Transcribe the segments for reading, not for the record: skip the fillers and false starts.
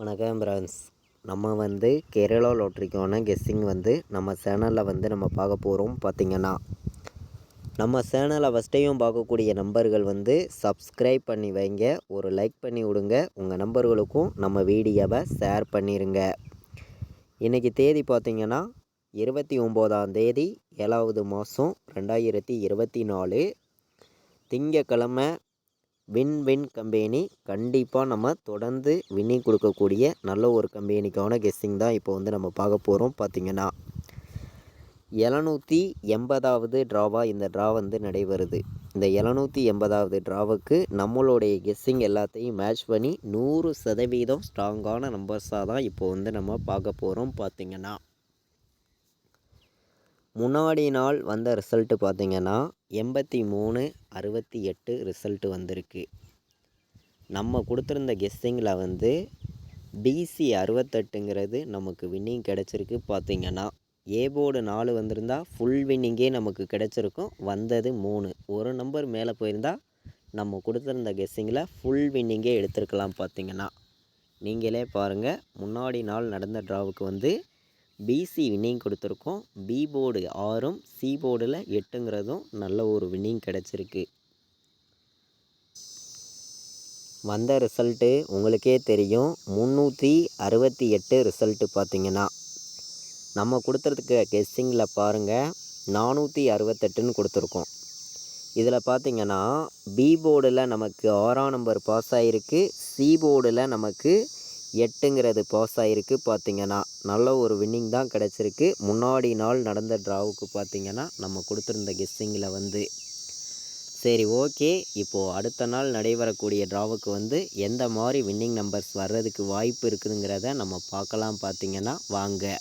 வணக்கம் பிரான்ஸ். நம்ம கேரளா லாட்ரிக்கான கெஸ்ஸிங் நம்ம சேனலில் நம்ம பார்க்க போகிறோம். பார்த்திங்கன்னா நம்ம சேனலை ஃபஸ்ட்டையும் பார்க்கக்கூடிய நம்பர்கள் சப்ஸ்கிரைப் பண்ணி வைங்க, ஒரு லைக் பண்ணி விடுங்க, உங்கள் நம்பர்களுக்கும் நம்ம வீடியோவை ஷேர் பண்ணிடுங்க. இன்றைக்கி தேதி பார்த்திங்கன்னா 29ஆம் தேதி 7வது மாதம் 2024 திங்கக்கிழமை. வின் கம்பெனி கண்டிப்பாக நம்ம தொடர்ந்து வின்னிங் கொடுக்கக்கூடிய நல்ல ஒரு கம்பெனிக்கான கெஸ்ஸிங் தான் இப்போ நம்ம பார்க்க போகிறோம். பார்த்திங்கன்னா 780வது ட்ராவாக இந்த ட்ரா நடைபெறுது. இந்த 780வது ட்ராவுக்கு நம்மளுடைய கெஸ்ஸிங் எல்லாத்தையும் மேட்ச் பண்ணி 100% ஸ்ட்ராங்கான நம்பர்ஸாக தான் இப்போ நம்ம பார்க்க போகிறோம். பார்த்திங்கன்னா முன்னாடி நாள் வந்த ரிசல்ட்டு பார்த்திங்கன்னா 8368 ரிசல்ட்டு வந்திருக்கு. நம்ம கொடுத்துருந்த கெஸ்ஸிங்கில் பிசி 68ங்கிறது நமக்கு வின்னிங் கிடச்சிருக்கு. பார்த்திங்கன்னா ஏ போர்டு 4 வந்திருந்தால் ஃபுல் வின்னிங்கே நமக்கு கிடச்சிருக்கும். வந்தது 3, ஒரு நம்பர் மேலே போயிருந்தால் நம்ம கொடுத்துருந்த கெஸ்ஸிங்கில் ஃபுல் வின்னிங்கே எடுத்திருக்கலாம். பார்த்திங்கன்னா நீங்களே பாருங்கள், முன்னாடி நாள் நடந்த ட்ராவுக்கு பிசி வின்னிங் கொடுத்துருக்கோம். பி போர்டு 6ம் சி போர்டில் 8ங்கிறதும் நல்ல ஒரு வின்னிங் கிடச்சிருக்கு. வந்த ரிசல்ட்டு உங்களுக்கே தெரியும், 368 ரிசல்ட்டு. பார்த்திங்கன்னா நம்ம கொடுத்துறதுக்கு கெஸ்ஸிங்கில் பாருங்கள் 468ன்னு கொடுத்துருக்கோம். இதில் பார்த்திங்கன்னா பி போர்டில் நமக்கு 6ஆம் நம்பர் பாஸ் ஆகிருக்கு, சி போர்டில் நமக்கு 8ங்கிறது பாஸ் ஆகிருக்கு. பார்த்திங்கன்னா நல்ல ஒரு வின்னிங் தான் கிடச்சிருக்கு. முன்னாடி நாள் நடந்த ட்ராவுக்கு பார்த்திங்கன்னா நம்ம கொடுத்துருந்த கெஸ்ஸிங்கில் சரி, ஓகே. இப்போது அடுத்த நாள் நடைபெறக்கூடிய ட்ராவுக்கு எந்த மாதிரி வின்னிங் நம்பர்ஸ் வர்றதுக்கு வாய்ப்பு இருக்குதுங்கிறத நம்ம பார்க்கலாம். பார்த்திங்கன்னா வாங்க.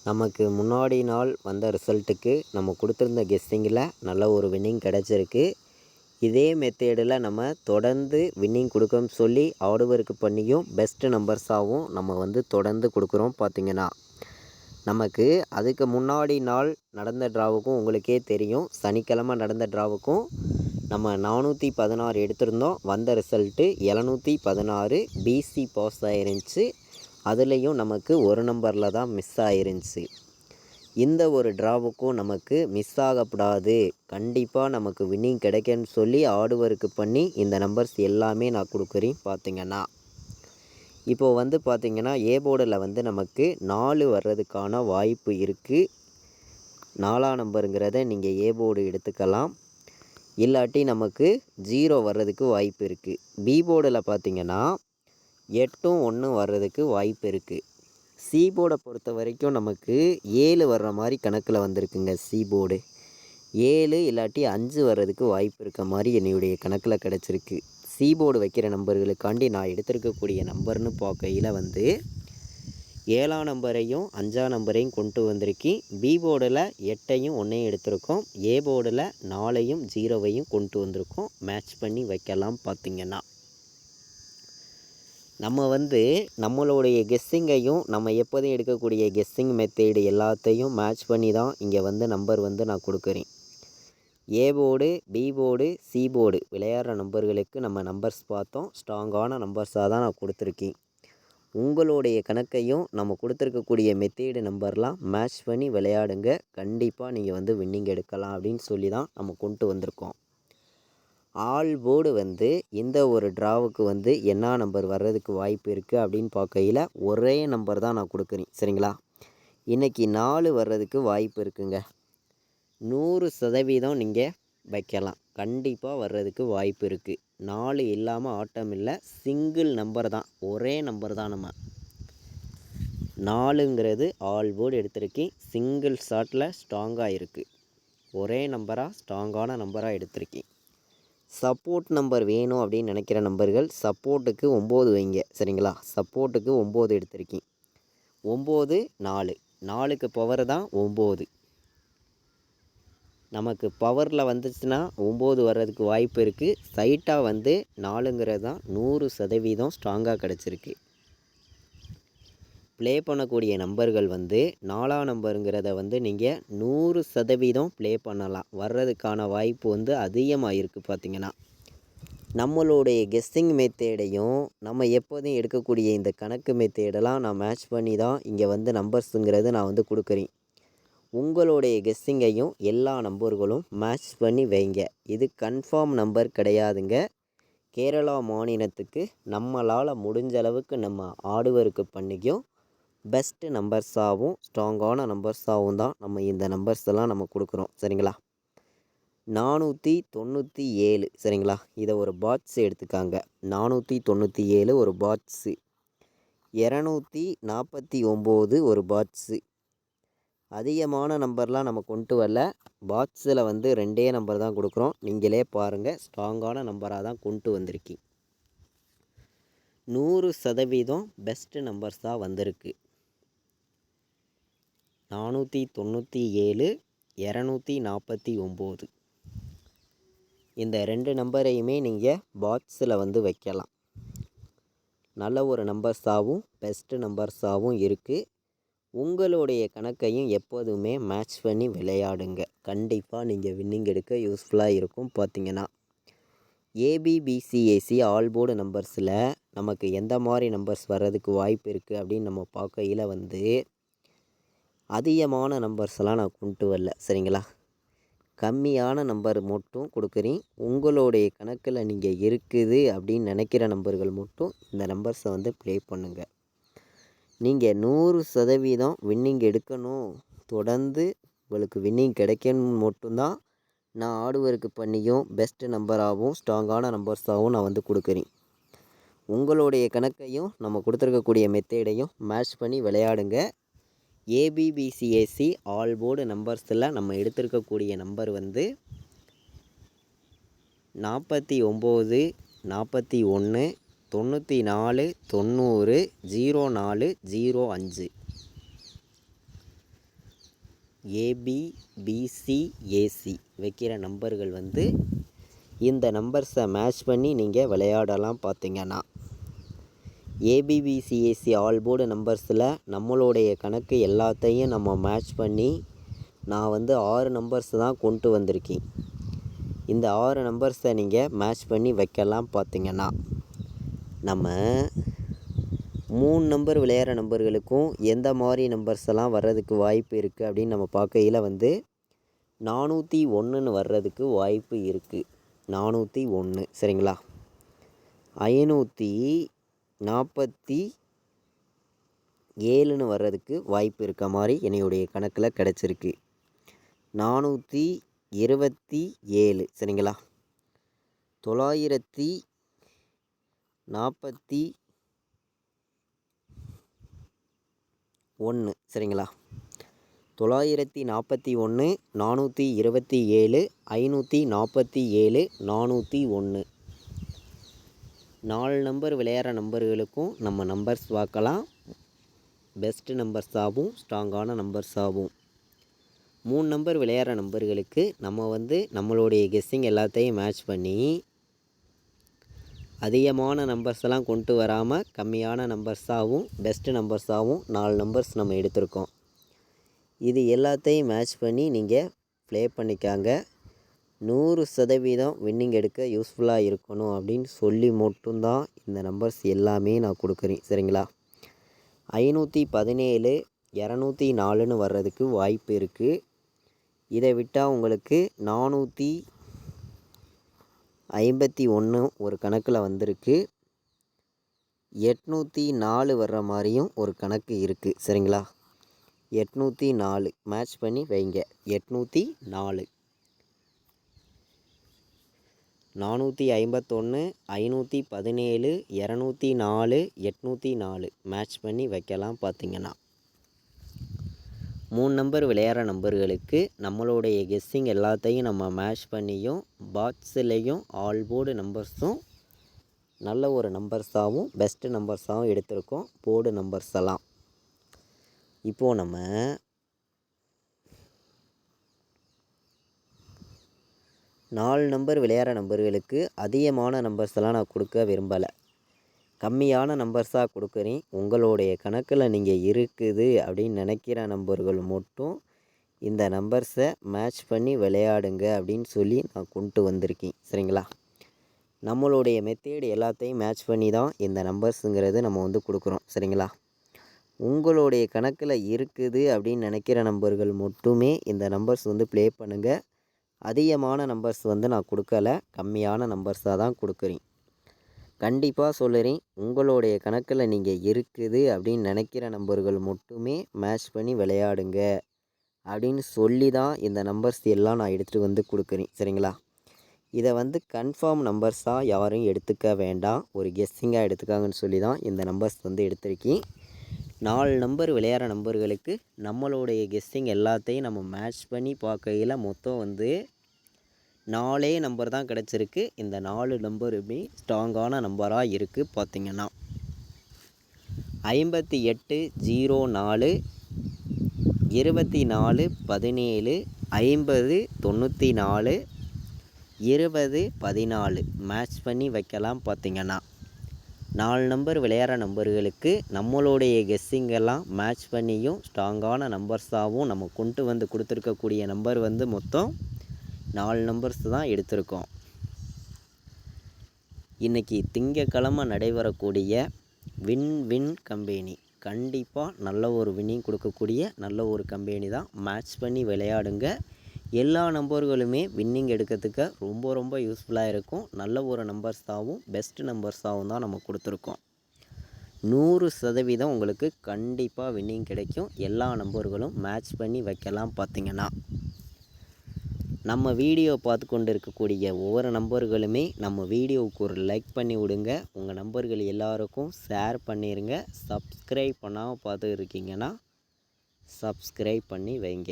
நமக்கு முன்னாடி நாள் வந்த ரிசல்ட்டுக்கு நம்ம கொடுத்துருந்த கெஸ்ஸிங்கில் நல்ல ஒரு வின்னிங் கிடச்சிருக்கு. இதே மெத்தேடில் நம்ம தொடர்ந்து வின்னிங் கொடுக்கணும்னு சொல்லி ஆர்டர் பண்ணியும் பெஸ்ட்டு நம்பர்ஸாகவும் நம்ம தொடர்ந்து கொடுக்குறோம். பார்த்திங்கன்னா நமக்கு அதுக்கு முன்னாடி நாள் நடந்த ட்ராவுக்கும் உங்களுக்கே தெரியும், சனிக்கிழமை நடந்த ட்ராவுக்கும் நம்ம 416 எடுத்திருந்தோம். வந்த ரிசல்ட்டு 716 பிசி பாஸ் ஆயிருந்துச்சு. அதுலேயும் நமக்கு ஒரு நம்பரில் தான் மிஸ் ஆயிருந்துச்சு. இந்த ஒரு ட்ராவுக்கும் நமக்கு மிஸ் ஆகக்கூடாது, கண்டிப்பாக நமக்கு வின்னிங் கிடைக்குன்னு சொல்லி ஆர்டர் பண்ணி இந்த நம்பர்ஸ் எல்லாமே நான் கொடுக்குறேன். பார்த்திங்கன்னா இப்போது பார்த்திங்கன்னா ஏ போர்டில் நமக்கு 4 வர்றதுக்கான வாய்ப்பு இருக்குது. 4ஆம் நம்பருங்கிறத நீங்கள் ஏ போர்டு எடுத்துக்கலாம். இல்லாட்டி நமக்கு 0 வர்றதுக்கு வாய்ப்பு இருக்குது. பி போர்டில் பார்த்திங்கன்னா 8ம் 1 வர்றதுக்கு வாய்ப்பு இருக்குது. சி போர்டை பொறுத்த வரைக்கும் நமக்கு 7 வர்ற மாதிரி கணக்கில் வந்திருக்குங்க. சி போர்டு 7 இல்லாட்டி 5 வர்றதுக்கு வாய்ப்பு இருக்க மாதிரி என்னுடைய கணக்கில் கிடச்சிருக்கு. சி போர்டு வைக்கிற நம்பர்களுக்காண்டி நான் எடுத்திருக்கக்கூடிய நம்பர்னு பார்க்கையில் 7ஆம் நம்பரையும் 5ஆம் நம்பரையும் கொண்டு வந்திருக்கேன். பி போர்டில் 8ஐயும் 1ஐயும் எடுத்திருக்கோம். ஏ போர்டில் 4ஐயும் 0வையும் கொண்டு வந்திருக்கோம். மேட்ச் பண்ணி வைக்கலாம். பார்த்திங்கன்னா நம்ம நம்மளுடைய கெஸ்ஸிங்கையும் நம்ம எப்போதும் எடுக்கக்கூடிய கெஸ்ஸிங் மெத்தேடு எல்லாத்தையும் மேட்ச் பண்ணி தான் இங்கே நம்பர் நான் கொடுக்குறேன். A board, B board, C board விளையாடுற நம்பர்களுக்கு நம்ம நம்பர்ஸ் பார்த்தோம். ஸ்ட்ராங்கான நம்பர்ஸாக தான் நான் கொடுத்துருக்கேன். உங்களுடைய கணக்கையும் நம்ம கொடுத்துருக்கக்கூடிய மெத்தேடு நம்பர்லாம் மேட்ச் பண்ணி விளையாடுங்க. கண்டிப்பாக நீங்கள் வின்னிங் எடுக்கலாம் அப்படின்னு சொல்லி தான் நம்ம கொண்டு வந்திருக்கோம். ஆல் போர்டு இந்த ஒரு ட்ராவுக்கு என்ன நம்பர் வர்றதுக்கு வாய்ப்பு இருக்குது அப்படின்னு பார்க்கையில் ஒரே நம்பர் தான் நான் கொடுக்குறேன். சரிங்களா, இன்றைக்கி 4 வர்றதுக்கு வாய்ப்பு இருக்குங்க. 100% நீங்கள் வைக்கலாம், கண்டிப்பாக வர்றதுக்கு வாய்ப்பு இருக்குது. 4 இல்லாமல் ஆட்டம் இல்லை, சிங்கிள் நம்பர் தான், ஒரே நம்பர் தான். நம்ம 4ங்கிறது ஆல் போர்டு எடுத்திருக்கேன். சிங்கிள் ஷாட்டில் ஸ்ட்ராங்காக இருக்குது, ஒரே நம்பராக ஸ்ட்ராங்கான நம்பராக எடுத்திருக்கேன். சப்போர்ட் நம்பர் வேணும் அப்படின்னு நினைக்கிற நம்பர்கள் சப்போர்ட்டுக்கு 9 வைங்க. சரிங்களா, சப்போர்ட்டுக்கு 9 எடுத்திருக்கேன். 9 4 4க்கு பவர் தான் 9. நமக்கு பவரில் வந்துச்சுன்னா 9 வர்றதுக்கு வாய்ப்பு இருக்குது. சைட்டாக 4ங்கிறது தான் 100% ஸ்ட்ராங்காக கிடச்சிருக்கு. ப்ளே பண்ணக்கூடிய நம்பர்கள் 4ஆம் நம்பருங்கிறத நீங்கள் 100% ப்ளே பண்ணலாம். வர்றதுக்கான வாய்ப்பு அதிகமாக இருக்குது. பார்த்திங்கன்னா நம்மளுடைய கெஸ்ஸிங் மெத்தேடையும் நம்ம எப்போதும் எடுக்கக்கூடிய இந்த கணக்கு மெத்தேடெல்லாம் நான் மேட்ச் பண்ணி தான் இங்கே வந்து நம்பர்ஸுங்கிறது நான் வந்து கொடுக்குறேன். உங்களுடைய கெஸ்ஸிங்கையும் எல்லா நம்பர்களும் மேட்ச் பண்ணி வைங்க. இது கன்ஃபார்ம் நம்பர் கிடையாதுங்க. கேரளா மாநிலத்துக்கு நம்மளால் முடிஞ்ச அளவுக்கு நம்ம ஆடுவருக்கு பண்ணிக்கும் பெஸ்ட்டு நம்பர்ஸாகவும் ஸ்ட்ராங்கான நம்பர்ஸாகவும் தான் நம்ம இந்த நம்பர்ஸ் எல்லாம் நம்ம கொடுக்குறோம். சரிங்களா? 497 சரிங்களா? இதை ஒரு பாட்ஸ் எடுத்துக்காங்க. 497 ஒரு பாட்ஸு, 249 ஒரு பாட்ஸு. அதிகமான நம்பர்லாம் நம்ம கொண்டு வரல. பாட்ஸில் வந்து 2 நம்பர் தான் கொடுக்குறோம். நீங்களே பாருங்கள், ஸ்ட்ராங்கான நம்பராக தான் கொண்டு வந்திருக்கி. 100% பெஸ்ட்டு நம்பர்ஸாக வந்திருக்கு. 497 249 இந்த 2 நம்பரையுமே நீங்கள் பாக்ஸில் வந்து வைக்கலாம். நல்ல ஒரு நம்பர்ஸாகவும் பெஸ்ட்டு நம்பர்ஸாகவும் இருக்குது. உங்களுடைய கணக்கையும் எப்போதுமே மேட்ச் பண்ணி விளையாடுங்க. கண்டிப்பாக நீங்கள் வின்னிங் எடுக்க யூஸ்ஃபுல்லாக இருக்கும். பார்த்திங்கன்னா ஏபிபிசிஏசி ஆல் போர்டு நம்பர்ஸில் நமக்கு எந்த மாதிரி நம்பர்ஸ் வர்றதுக்கு வாய்ப்பு இருக்குது அப்படின்னு நம்ம பார்க்கையில் வந்து அதிகமான நம்பர்ஸ்லாம் நான் கொண்டு வரல. சரிங்களா? கம்மியான நம்பர் மட்டும் கொடுக்குறேன். உங்களுடைய கணக்கில் நீங்கள் இருக்குது அப்படின்னு நினைக்கிற நம்பர்கள் மட்டும் இந்த நம்பர்ஸை வந்து ப்ளே பண்ணுங்கள். நீங்கள் 100% வின்னிங் எடுக்கணும், தொடர்ந்து உங்களுக்கு வின்னிங் கிடைக்கணும் மட்டும்தான் நான் ஆடுவருக்கு பண்ணியும் பெஸ்ட்டு நம்பராகவும் ஸ்ட்ராங்கான நம்பர்ஸாகவும் நான் வந்து கொடுக்குறேன். உங்களுடைய கணக்கையும் நம்ம கொடுத்துருக்கக்கூடிய மெத்தேடையும் மேட்ச் பண்ணி விளையாடுங்க. ஏபிபிசிஏசி ஆல் போர்டு நம்பர்ஸில் நம்ம எடுத்திருக்கக்கூடிய நம்பர் வந்து 49 41 94 90 04 05. ஏபிபிசிஏசி வைக்கிற நம்பர்கள் வந்து இந்த நம்பர்ஸை மேட்ச் பண்ணி நீங்கள் விளையாடலாம். பார்த்திங்கன்னா ஏபிபிசிஏசி ஆல் போர்டு நம்பர்ஸில் நம்மளுடைய கணக்கு எல்லாத்தையும் நம்ம மேட்ச் பண்ணி நான் வந்து 6 நம்பர்ஸ் தான் கொண்டு வந்திருக்கேன். இந்த 6 நம்பர்ஸை நீங்கள் மேட்ச் பண்ணி வைக்கலாம். பார்த்திங்கன்னா நம்ம 3 நம்பர் விளையாடுற நம்பர்களுக்கும் எந்த மாதிரி நம்பர்ஸ் எல்லாம் வர்றதுக்கு வாய்ப்பு இருக்குது அப்படின்னு நம்ம பார்க்கையில் வந்து 401 வர்றதுக்கு வாய்ப்பு இருக்குது. 401 சரிங்களா? 547 வர்றதுக்கு வாய்ப்பு இருக்க மாதிரி என்னுடைய கணக்கில் கிடச்சிருக்கு. 427 சரிங்களா? 941 சரிங்களா? 941 427 547 401 4 நம்பர் விளையாடுற நம்பர்களுக்கும் நம்ம நம்பர்ஸ் பார்க்கலாம். பெஸ்ட்டு நம்பர்ஸாகவும் ஸ்ட்ராங்கான நம்பர்ஸாகவும் 3 நம்பர் விளையாடுற நம்பர்களுக்கு நம்ம வந்து நம்மளுடைய கெஸ்ஸிங் எல்லாத்தையும் மேட்ச் பண்ணி அதிகமான நம்பர்ஸ் எல்லாம் கொண்டு வராமல் கம்மியான நம்பர்ஸாகவும் பெஸ்ட்டு நம்பர்ஸாகவும் 4 நம்பர்ஸ் நம்ம எடுத்திருக்கோம். இது எல்லாத்தையும் மேட்ச் பண்ணி நீங்கள் ப்ளே பண்ணிக்காங்க. 100% வின்னிங் எடுக்க யூஸ்ஃபுல்லாக இருக்கணும் அப்படின்னு சொல்லி மட்டும்தான் இந்த நம்பர்ஸ் எல்லாமே நான் கொடுக்குறேன். சரிங்களா? 517 204 வர்றதுக்கு வாய்ப்பு இருக்குது. இதை விட்டால் உங்களுக்கு 451 ஒரு கணக்கில் வந்திருக்கு. 804 வர்ற மாதிரியும் ஒரு கணக்கு இருக்குது. சரிங்களா? 804 மேட்ச் பண்ணி வைங்க. 804 451 517 204 804 மேட்ச் பண்ணி வைக்கலாம். பார்த்திங்கன்னா 3 நம்பர் விளையாடுற நம்பர்களுக்கு நம்மளுடைய கெஸ்ஸிங் எல்லாத்தையும் நம்ம மேட்ச் பண்ணியும் பாக்ஸ்லேயும் ஆல் போர்டு நம்பர்ஸும் நல்ல ஒரு நம்பர்ஸாகவும் பெஸ்ட்டு நம்பர்ஸாகவும் எடுத்திருக்கோம். போர்டு நம்பர்ஸ் எல்லாம் இப்போது நம்ம 4 நம்பர் விளையாடுற நம்பர்களுக்கு அதிகமான நம்பர்ஸ் எல்லாம் நான் கொடுக்க விரும்பலை. கம்மியான நம்பர்ஸாக கொடுக்குறேன். உங்களுடைய கணக்கில் நீங்கள் இருக்குது அப்படின்னு நினைக்கிற நம்பர்கள் மட்டும் இந்த நம்பர்ஸை மேட்ச் பண்ணி விளையாடுங்க அப்படின்னு சொல்லி நான் கொண்டு வந்திருக்கேன். சரிங்களா? நம்மளுடைய மெத்தேடு எல்லாத்தையும் மேட்ச் பண்ணி தான் இந்த நம்பர்ஸுங்கிறது நம்ம வந்து கொடுக்குறோம். சரிங்களா? உங்களுடைய கணக்கில் இருக்குது அப்படின்னு நினைக்கிற நம்பர்கள் மட்டுமே இந்த நம்பர்ஸ் வந்து ப்ளே பண்ணுங்கள். அதிகமான நம்பர்ஸ் வந்து நான் கொடுக்கல, கம்மியான நம்பர்ஸாக தான் கொடுக்குறேன். கண்டிப்பாக சொல்லுறேன், உங்களுடைய கணக்கில் நீங்கள் இருக்குது அப்படின்னு நினைக்கிற நம்பர்கள் மட்டுமே மேட்ச் பண்ணி விளையாடுங்க அப்படின்னு சொல்லி தான் இந்த நம்பர்ஸ் எல்லாம் நான் எடுத்துகிட்டு வந்து கொடுக்குறேன். சரிங்களா? இதை வந்து கன்ஃபார்ம் நம்பர்ஸாக யாரும் எடுத்துக்க வேண்டாம், ஒரு கெஸ்ஸிங்காக எடுத்துக்காங்கன்னு சொல்லி தான் இந்த நம்பர்ஸ் வந்து எடுத்திருக்கேன். 4 நம்பர் விளையாடுற நம்பர்களுக்கு நம்மளுடைய கெஸ்ஸிங் எல்லாத்தையும் நம்ம மேட்ச் பண்ணி பார்க்கையில் மொத்தம் வந்து 4 நம்பர் தான் கிடச்சிருக்கு. இந்த 4 நம்பருமே ஸ்ட்ராங்கான நம்பராக இருக்குது. பார்த்திங்கன்னா 5804, 24 17, 50 94, 20 14 மேட்ச் பண்ணி வைக்கலாம். பார்த்திங்கன்னா 4 நம்பர் விளையாடுற நம்பர்களுக்கு நம்மளுடைய கெஸ்ஸிங்கெல்லாம் மேட்ச் பண்ணியும் ஸ்ட்ராங்கான நம்பர்ஸாகவும் நம்ம கொண்டு வந்து கொடுத்துருக்கக்கூடிய நம்பர் வந்து மொத்தம் 4 நம்பர்ஸ் தான் எடுத்திருக்கோம். இன்றைக்கி திங்கக்கிழமை நடைபெறக்கூடிய வின் கம்பெனி கண்டிப்பாக நல்ல ஒரு வின்னிங் கொடுக்கக்கூடிய நல்ல ஒரு கம்பெனி தான். மேட்ச் பண்ணி விளையாடுங்க. எல்லா நம்பர்களுமே வின்னிங் எடுக்கிறதுக்கு ரொம்ப யூஸ்ஃபுல்லாக இருக்கும். நல்ல ஒரு நம்பர்ஸாகவும் பெஸ்ட் நம்பர்ஸாகவும் தான் நம்ம கொடுத்துருக்கோம். 100% உங்களுக்கு கண்டிப்பாக வின்னிங் கிடைக்கும். எல்லா நம்பர்களும் மேட்ச் பண்ணி வைக்கலாம். பார்த்திங்கன்னா நம்ம வீடியோ பார்த்து கொண்டு இருக்கக்கூடிய ஒவ்வொரு நம்பர்களுமே நம்ம வீடியோவுக்கு ஒரு லைக் பண்ணி விடுங்க. உங்கள் நம்பர்கள் எல்லாருக்கும் ஷேர் பண்ணிடுங்க. சப்ஸ்கிரைப் பண்ணாமல் பார்த்து இருக்கீங்கன்னா சப்ஸ்கிரைப் பண்ணி வைங்க.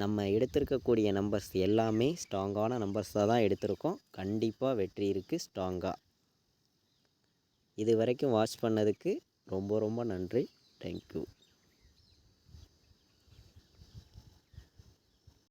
நம்ம எடுத்திருக்கக்கூடிய நம்பர்ஸ் எல்லாமே ஸ்ட்ராங்கான நம்பர்ஸாக தான் எடுத்திருக்கோம். கண்டிப்பாக வெற்றி இருக்குது ஸ்ட்ராங்காக. இது வரைக்கும் வாட்ச் பண்ணதுக்கு ரொம்ப நன்றி. தேங்க்யூ.